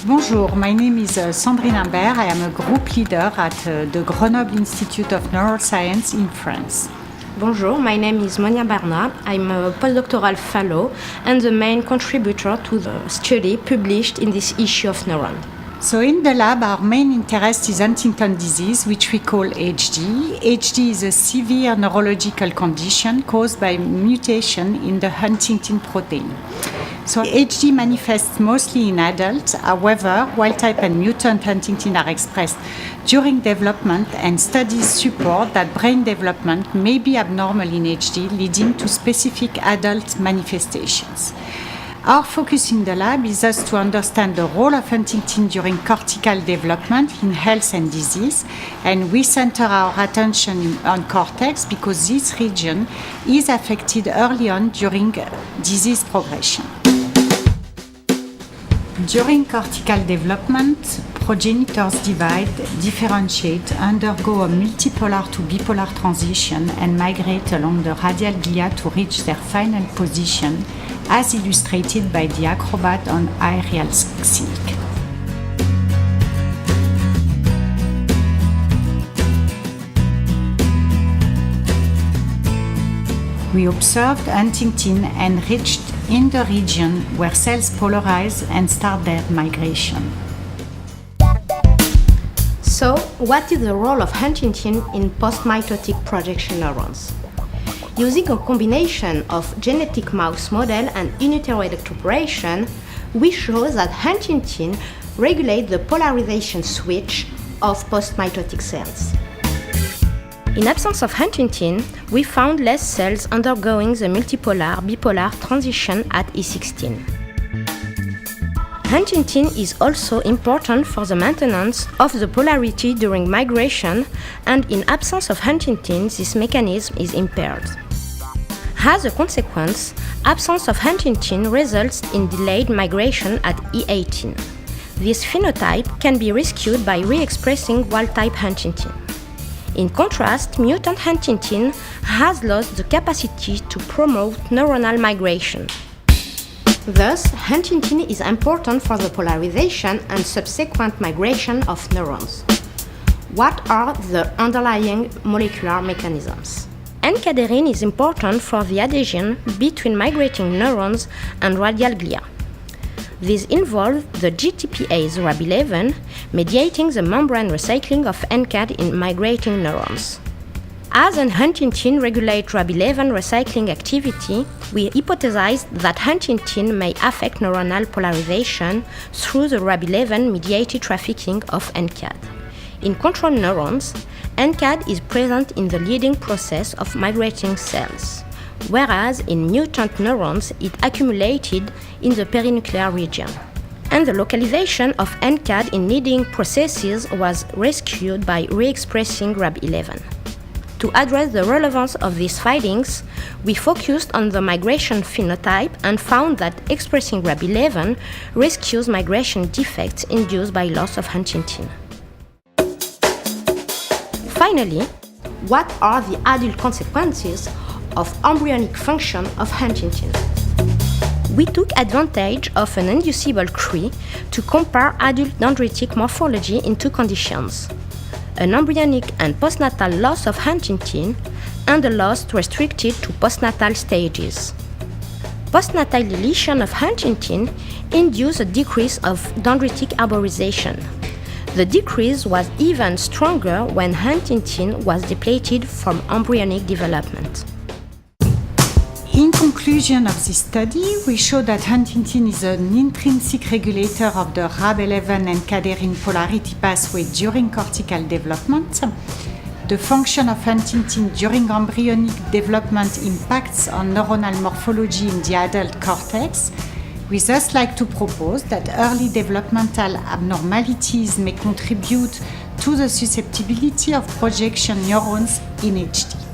Bonjour, my name is Sandrine Humbert. I am a group leader at the Grenoble Institute of Neuroscience in France. Bonjour, my name is Monia Barnat. I'm a postdoctoral fellow and the main contributor to the study published in this issue of Neuron. So in the lab, our main interest is Huntington disease, which we call HD. HD is a severe neurological condition caused by mutation in the Huntingtin protein. So HD manifests mostly in adults. However, wild-type and mutant Huntingtin are expressed during development, and studies support that brain development may be abnormal in HD, leading to specific adult manifestations. Our focus in the lab is thus to understand the role of Huntingtin during cortical development in health and disease, and we center our attention on cortex because this region is affected early on during disease progression. During cortical development, progenitors divide, differentiate, undergo a multipolar to bipolar transition, and migrate along the radial glia to reach their final position, as illustrated by the acrobat on aerial silk. We observed Huntingtin enriched in the region where cells polarize and start their migration. So, what is the role of Huntingtin in postmitotic projection neurons? Using a combination of genetic mouse model and in utero electroporation, we show that Huntingtin regulates the polarization switch of postmitotic cells. In absence of Huntingtin, we found less cells undergoing the multipolar-bipolar transition at E16. Huntingtin is also important for the maintenance of the polarity during migration, and in absence of Huntingtin, this mechanism is impaired. As a consequence, absence of Huntingtin results in delayed migration at E18. This phenotype can be rescued by re-expressing wild-type Huntingtin. In contrast, mutant Huntingtin has lost the capacity to promote neuronal migration. Thus, Huntingtin is important for the polarization and subsequent migration of neurons. What are the underlying molecular mechanisms? N-cadherin is important for the adhesion between migrating neurons and radial glia. These involve the GTPase Rab11 mediating the membrane recycling of NCAD in migrating neurons. As an Huntingtin regulates Rab11 recycling activity, we hypothesized that Huntingtin may affect neuronal polarization through the Rab11 mediated trafficking of NCAD. In control neurons, NCAD is present in the leading process of migrating cells, whereas in mutant neurons it accumulated in the perinuclear region. And the localization of NCAD in leading processes was rescued by re-expressing Rab11. To address the relevance of these findings, we focused on the migration phenotype and found that expressing Rab11 rescues migration defects induced by loss of Huntingtin. Finally, what are the adult consequences of embryonic function of Huntingtin? We took advantage of an inducible Cree to compare adult dendritic morphology in two conditions: an embryonic and postnatal loss of Huntingtin and a loss restricted to postnatal stages. Postnatal deletion of Huntingtin induced a decrease of dendritic arborization. The decrease was even stronger when Huntingtin was depleted from embryonic development. In conclusion of this study, we show that Huntingtin is an intrinsic regulator of the Rab11 and cadherin polarity pathway during cortical development. The function of Huntingtin during embryonic development impacts on neuronal morphology in the adult cortex. We thus like to propose that early developmental abnormalities may contribute to the susceptibility of projection neurons in HD.